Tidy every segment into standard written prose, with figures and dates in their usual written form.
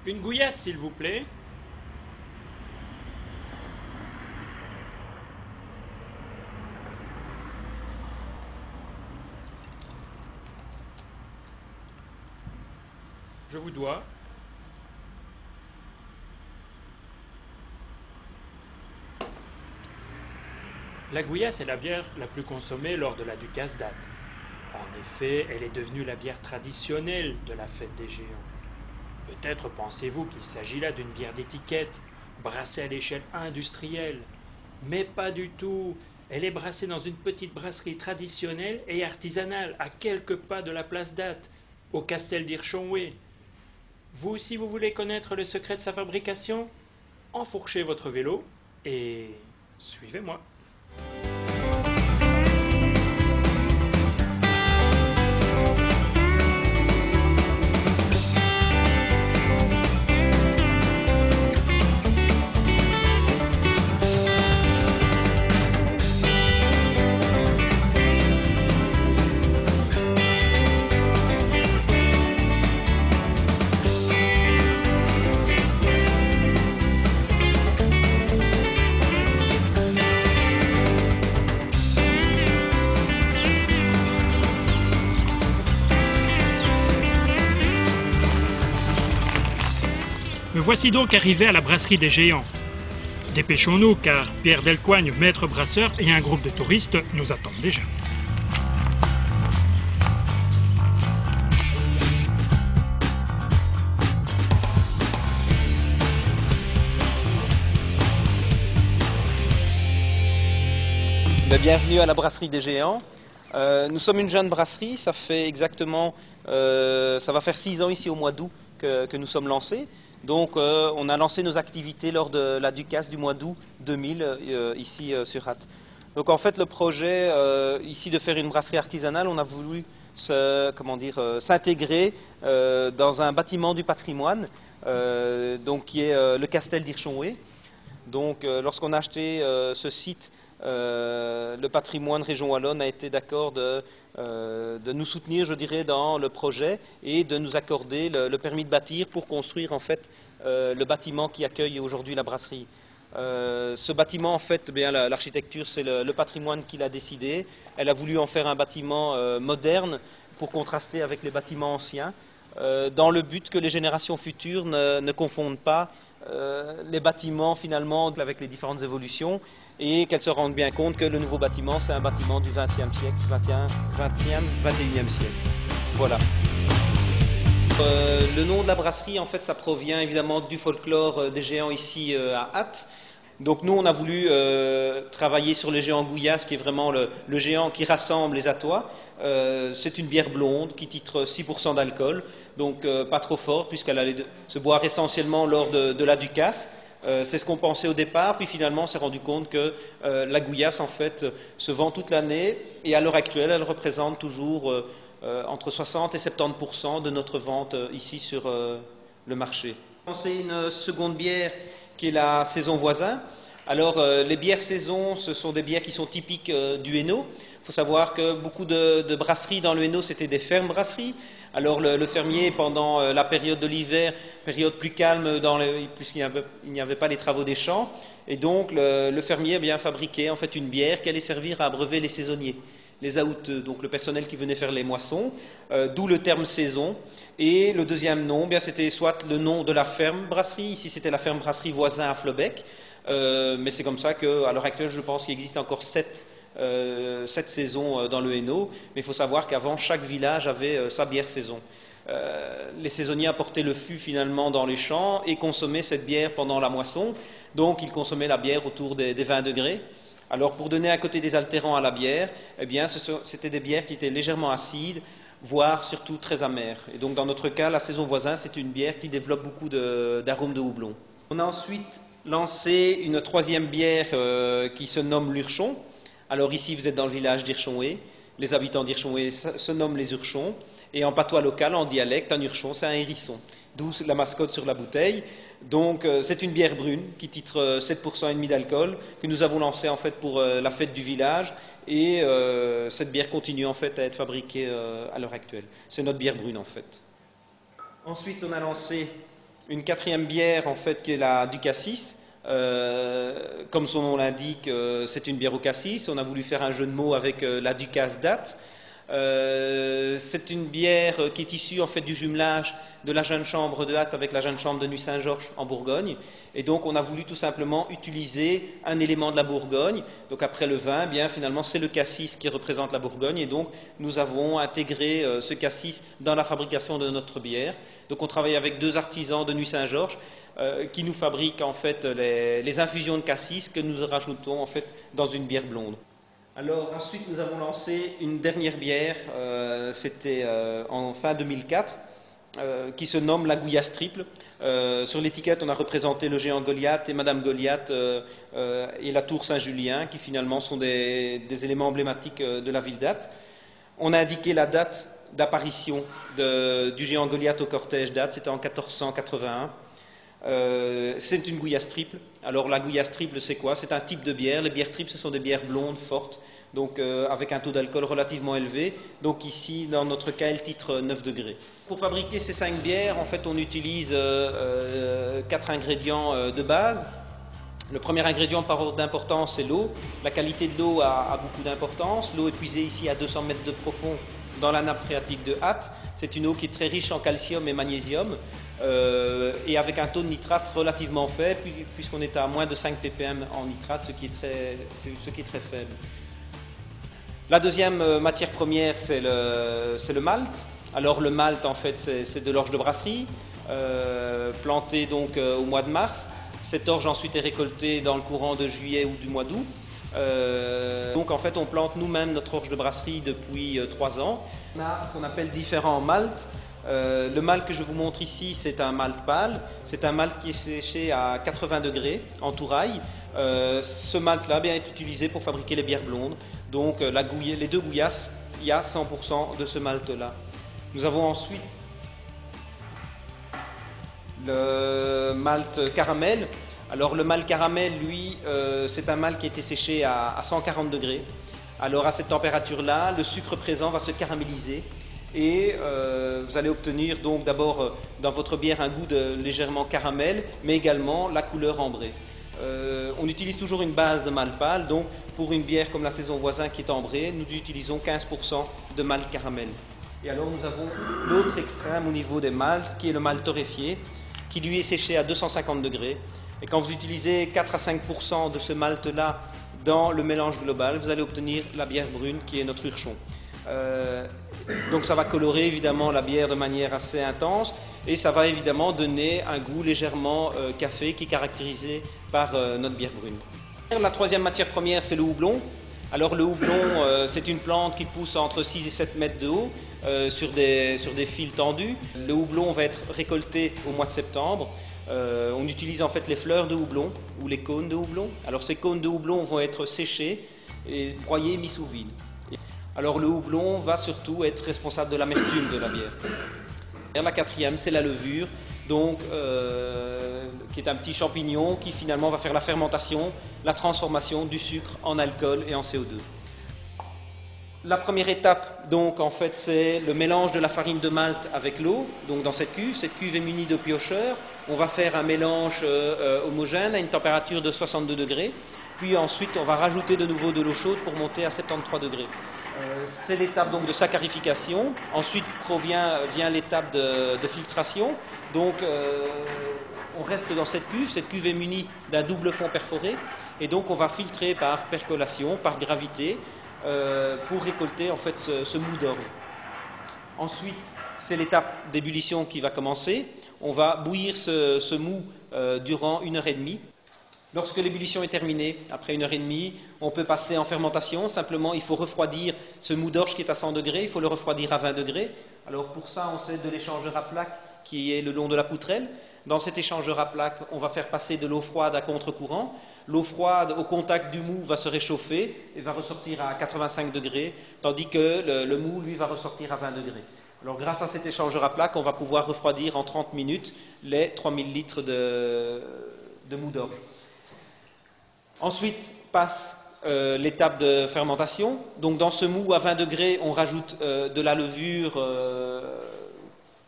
Une gouillasse, s'il vous plaît. Je vous dois. La gouillasse est la bière la plus consommée lors de la Ducasse date. En effet, elle est devenue la bière traditionnelle de la fête des géants. Peut-être pensez-vous qu'il s'agit là d'une bière d'étiquette, brassée à l'échelle industrielle. Mais pas du tout. Elle est brassée dans une petite brasserie traditionnelle et artisanale, à quelques pas de la place Date, au Castel d'Hirchonway. Vous aussi, vous voulez connaître le secret de sa fabrication? Enfourchez votre vélo et suivez-moi. Me voici donc arrivé à la brasserie des géants. Dépêchons-nous car Pierre Delcoigne, maître brasseur, et un groupe de touristes nous attendent déjà. Bienvenue à la brasserie des géants. Nous sommes une jeune brasserie, ça fait exactement, ça va faire 6 ans ici au mois d'août que nous sommes lancés. Donc on a lancé nos activités lors de la Ducasse du mois d'août 2000 ici sur Hatt. Donc en fait le projet ici de faire une brasserie artisanale, on a voulu s'intégrer dans un bâtiment du patrimoine donc qui est le Castel d'Hirchonway. Donc lorsqu'on a acheté ce site, le patrimoine région wallonne a été d'accord de nous soutenir, je dirais, dans le projet et de nous accorder le permis de bâtir pour construire en fait le bâtiment qui accueille aujourd'hui la brasserie. Ce bâtiment, en fait, bien l'architecture, c'est le patrimoine qui l'a décidé. Elle a voulu en faire un bâtiment moderne pour contraster avec les bâtiments anciens, dans le but que les générations futures ne confondent pas les bâtiments finalement avec les différentes évolutions et qu'elles se rendent bien compte que le nouveau bâtiment c'est un bâtiment du XXe siècle, 21e siècle. Voilà. Le nom de la brasserie en fait ça provient évidemment du folklore des géants ici à Hatt. Donc nous on a voulu travailler sur le géant Gouillasse qui est vraiment le géant qui rassemble les Attois. C'est une bière blonde qui titre 6% d'alcool, donc pas trop forte puisqu'elle allait se boire essentiellement lors de la Ducasse. C'est ce qu'on pensait au départ, puis finalement on s'est rendu compte que la Gouillasse en fait se vend toute l'année et à l'heure actuelle elle représente toujours entre 60 et 70% de notre vente ici sur le marché. C'est une seconde bière qui est la saison voisin. Alors les bières saison, ce sont des bières qui sont typiques du Hainaut. Il faut savoir que beaucoup de brasseries dans le Hainaut, c'était des fermes brasseries. Alors le fermier, pendant la période de l'hiver, période plus calme, puisqu'il n'y avait pas les travaux des champs, et donc le fermier bien fabriquait en fait une bière qui allait servir à abreuver les saisonniers, les aoûteux, donc le personnel qui venait faire les moissons, d'où le terme saison. Et le deuxième nom, bien c'était soit le nom de la ferme brasserie, ici c'était la ferme brasserie voisin à Flobec, mais c'est comme ça qu'à l'heure actuelle, je pense qu'il existe encore 7 saisons dans le Hainaut, mais il faut savoir qu'avant, chaque village avait sa bière saison. Les saisonniers apportaient le fût finalement dans les champs et consommaient cette bière pendant la moisson, donc ils consommaient la bière autour des 20 degrés. Alors pour donner à côté des altérants à la bière, eh bien c'était des bières qui étaient légèrement acides, voire surtout très amères. Et donc dans notre cas, la saison voisin, c'est une bière qui développe beaucoup d'arômes de houblon. On a ensuite lancé une troisième bière qui se nomme l'Urchon. Alors ici, vous êtes dans le village d'Hirchonway. Les habitants d'Hirchonway se nomment les Urchons. Et en patois local, en dialecte, un Urchon, c'est un hérisson. D'où la mascotte sur la bouteille. Donc c'est une bière brune qui titre 7% et demi d'alcool que nous avons lancée en fait pour la fête du village. Et cette bière continue en fait à être fabriquée à l'heure actuelle. C'est notre bière brune en fait. Ensuite, on a lancé Une quatrième bière, en fait, qui est la du cassis. Comme son nom l'indique, c'est une bière au cassis. On a voulu faire un jeu de mots avec la Ducasse date. C'est une bière qui est issue en fait du jumelage de la jeune chambre de Hatt avec la jeune chambre de Nuits-Saint-Georges en Bourgogne. Et donc on a voulu tout simplement utiliser un élément de la Bourgogne. Donc après le vin, bien finalement c'est le cassis qui représente la Bourgogne. Et donc nous avons intégré ce cassis dans la fabrication de notre bière. Donc on travaille avec 2 artisans de Nuits-Saint-Georges qui nous fabriquent en fait les infusions de cassis que nous rajoutons en fait dans une bière blonde. Alors ensuite nous avons lancé une dernière bière, c'était en fin 2004, qui se nomme la Gouillasse triple. Sur l'étiquette on a représenté le géant Goliath et Madame Goliath et la tour Saint-Julien qui finalement sont des éléments emblématiques de la ville d'Ath. On a indiqué la date d'apparition du géant Goliath au cortège d'Ath, c'était en 1481. C'est une Gouillasse triple. Alors la Gouillasse triple c'est quoi? C'est un type de bière. Les bières triples ce sont des bières blondes, fortes, donc avec un taux d'alcool relativement élevé. Donc ici dans notre cas elle titre 9 degrés. Pour fabriquer ces 5 bières en fait on utilise 4 ingrédients de base. Le premier ingrédient par ordre d'importance c'est l'eau. La qualité de l'eau a beaucoup d'importance. L'eau est puisée ici à 200 mètres de profond dans la nappe phréatique de Hatt. C'est une eau qui est très riche en calcium et magnésium. Et avec un taux de nitrate relativement faible, puisqu'on est à moins de 5 ppm en nitrate, ce qui est très faible. La deuxième matière première, c'est le malt. Alors le malt, en fait, c'est de l'orge de brasserie, plantée donc au mois de mars. Cette orge ensuite est récoltée dans le courant de juillet ou du mois d'août. Donc en fait, on plante nous-mêmes notre orge de brasserie depuis 3 ans. On a ce qu'on appelle différents malts. Le malt que je vous montre ici, c'est un malt pâle. C'est un malt qui est séché à 80 degrés en touraille. Ce malt-là est utilisé pour fabriquer les bières blondes. Donc les 2 Gouillasses, il y a 100% de ce malt-là. Nous avons ensuite le malt caramel. Alors le malt caramel, lui, c'est un malt qui a été séché à 140 degrés. Alors à cette température-là, le sucre présent va se caraméliser. Et vous allez obtenir donc d'abord dans votre bière un goût de légèrement caramel, mais également la couleur ambrée. On utilise toujours une base de malt pâle, donc pour une bière comme la Saison Voisin qui est ambrée, nous utilisons 15% de malt caramel. Et alors nous avons l'autre extrême au niveau des malts, qui est le malt torréfié, qui lui est séché à 250 degrés. Et quand vous utilisez 4 à 5% de ce malt-là dans le mélange global, vous allez obtenir la bière brune qui est notre Urchon. Donc ça va colorer évidemment la bière de manière assez intense et ça va évidemment donner un goût légèrement café qui est caractérisé par notre bière brune. La troisième matière première c'est le houblon. Alors le houblon c'est une plante qui pousse entre 6 et 7 mètres de haut sur des fils tendus. Le houblon va être récolté au mois de septembre. On utilise en fait les fleurs de houblon ou les cônes de houblon. Alors ces cônes de houblon vont être séchés et broyés, mis sous vide. Alors le houblon va surtout être responsable de l'amertume de la bière. Et la quatrième, c'est la levure, donc, qui est un petit champignon qui finalement va faire la fermentation, la transformation du sucre en alcool et en CO2. La première étape, donc, en fait, c'est le mélange de la farine de malt avec l'eau, donc dans cette cuve. Cette cuve est munie de piocheurs. On va faire un mélange homogène à une température de 62 degrés. Puis ensuite, on va rajouter de nouveau de l'eau chaude pour monter à 73 degrés. C'est l'étape donc de saccharification. Ensuite vient l'étape de filtration. Donc on reste dans cette cuve. Cette cuve est munie d'un double fond perforé. Et donc on va filtrer par percolation, par gravité, pour récolter en fait ce mou d'orge. Ensuite, c'est l'étape d'ébullition qui va commencer. On va bouillir ce mou durant 1h30. Lorsque l'ébullition est terminée, après 1h30, on peut passer en fermentation. Simplement, il faut refroidir ce mou d'orge qui est à 100 degrés, il faut le refroidir à 20 degrés. Alors pour ça, on s'aide de l'échangeur à plaques qui est le long de la poutrelle. Dans cet échangeur à plaques, on va faire passer de l'eau froide à contre-courant. L'eau froide, au contact du mou, va se réchauffer et va ressortir à 85 degrés, tandis que le mou, lui, va ressortir à 20 degrés. Alors grâce à cet échangeur à plaques, on va pouvoir refroidir en 30 minutes les 3000 litres de mou d'orge. Ensuite passe l'étape de fermentation. Donc dans ce mou à 20 degrés, on rajoute de la levure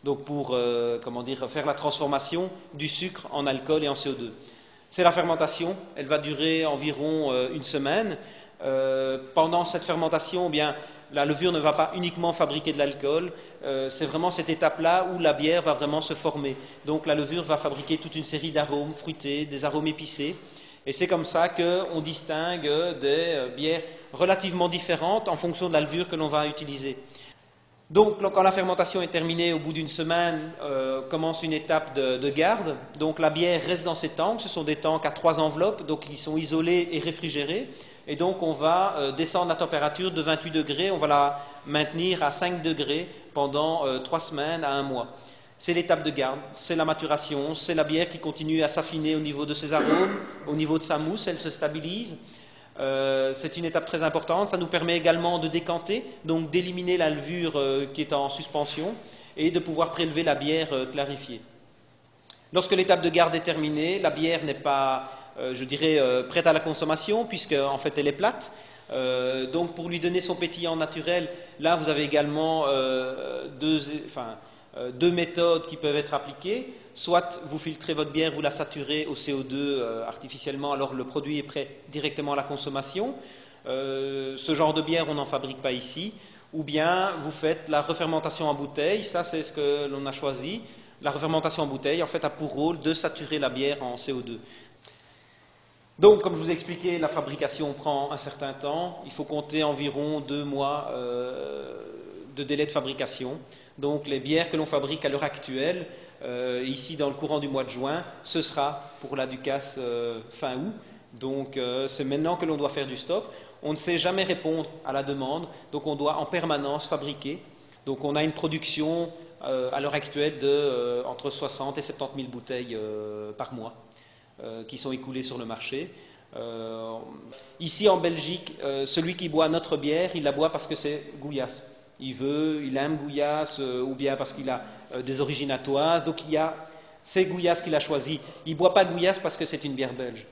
donc pour faire la transformation du sucre en alcool et en CO2. C'est la fermentation, elle va durer environ une semaine. Pendant cette fermentation, eh bien, la levure ne va pas uniquement fabriquer de l'alcool, c'est vraiment cette étape-là où la bière va vraiment se former. Donc la levure va fabriquer toute une série d'arômes fruités, des arômes épicés, et c'est comme ça qu'on distingue des bières relativement différentes en fonction de la levure que l'on va utiliser. Donc, quand la fermentation est terminée, au bout d'une semaine, commence une étape de garde. Donc, la bière reste dans ces tanks. Ce sont des tanks à 3 enveloppes, donc ils sont isolés et réfrigérés. Et donc, on va descendre la température de 28 degrés. On va la maintenir à 5 degrés pendant 3 semaines à 1 mois. C'est l'étape de garde, c'est la maturation, c'est la bière qui continue à s'affiner au niveau de ses arômes, au niveau de sa mousse, elle se stabilise. C'est une étape très importante, ça nous permet également de décanter, donc d'éliminer la levure qui est en suspension et de pouvoir prélever la bière clarifiée. Lorsque l'étape de garde est terminée, la bière n'est pas, prête à la consommation puisque en fait elle est plate. Donc pour lui donner son pétillant naturel, là vous avez également deux méthodes qui peuvent être appliquées. Soit vous filtrez votre bière, vous la saturez au CO2 artificiellement, alors le produit est prêt directement à la consommation. Ce genre de bière, on n'en fabrique pas ici. Ou bien vous faites la refermentation en bouteille, ça c'est ce que l'on a choisi. La refermentation en bouteille, en fait, a pour rôle de saturer la bière en CO2. Donc, comme je vous ai expliqué, la fabrication prend un certain temps. Il faut compter environ 2 mois de délai de fabrication. Donc, les bières que l'on fabrique à l'heure actuelle, ici dans le courant du mois de juin, ce sera pour la Ducasse fin août. Donc, c'est maintenant que l'on doit faire du stock. On ne sait jamais répondre à la demande, donc on doit en permanence fabriquer. Donc, on a une production à l'heure actuelle de entre 60 et 70 000 bouteilles par mois qui sont écoulées sur le marché. Ici en Belgique, celui qui boit notre bière, il la boit parce que c'est Gouillasse. Il aime Gouillasse ou bien parce qu'il a des origines attoises. Donc c'est Gouillasse qu'il a choisi. Il ne boit pas Gouillasse parce que c'est une bière belge.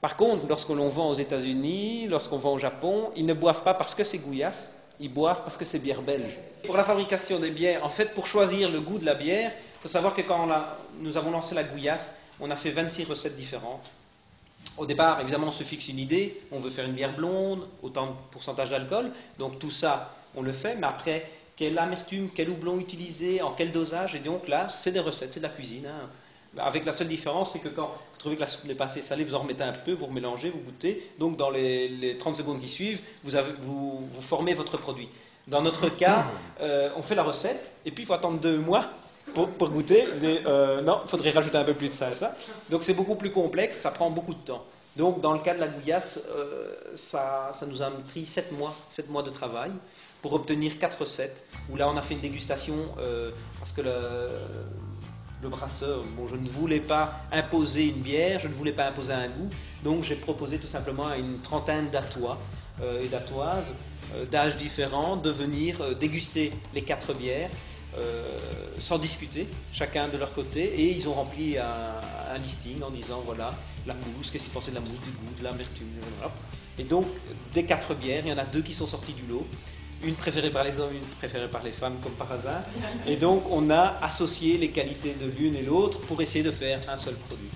Par contre, lorsque l'on vend aux États-Unis, lorsqu'on vend au Japon, ils ne boivent pas parce que c'est Gouillasse. Ils boivent parce que c'est bière belge. Pour la fabrication des bières, en fait, pour choisir le goût de la bière, il faut savoir que quand nous avons lancé la Gouillasse, on a fait 26 recettes différentes. Au départ, évidemment, on se fixe une idée. On veut faire une bière blonde, autant de pourcentage d'alcool. Donc tout ça, on le fait. Mais après, quelle amertume, quel houblon utiliser, en quel dosage. Et donc là, c'est des recettes, c'est de la cuisine. Avec la seule différence, c'est que quand vous trouvez que la soupe n'est pas assez salée, vous en remettez un peu, vous remélangez, vous goûtez. Donc dans les 30 secondes qui suivent, vous formez votre produit. Dans notre cas, on fait la recette, et puis il faut attendre 2 mois pour goûter. Non, il faudrait rajouter un peu plus de salsa. Donc c'est beaucoup plus complexe, ça prend beaucoup de temps. Donc dans le cas de la Gouillasse, ça nous a pris 7 mois de travail pour obtenir 4 recettes, où là on a fait une dégustation, parce que le brasseur, je ne voulais pas imposer une bière, je ne voulais pas imposer un goût, donc j'ai proposé tout simplement à une trentaine d'attois et d'attoises d'âges différents de venir déguster les 4 bières sans discuter, chacun de leur côté, et ils ont rempli un listing en disant voilà, la mousse, qu'est-ce qu'ils pensaient de la mousse, du goût, de l'amertume, voilà. Et donc, des 4 bières, il y en a 2 qui sont sorties du lot. Une préférée par les hommes, une préférée par les femmes, comme par hasard. Et donc, on a associé les qualités de l'une et l'autre pour essayer de faire un seul produit,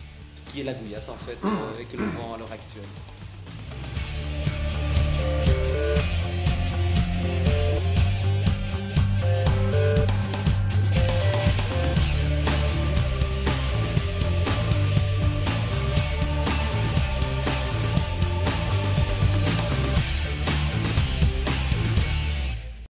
qui est la Gouillasse, en fait, et que l'on vend à l'heure actuelle.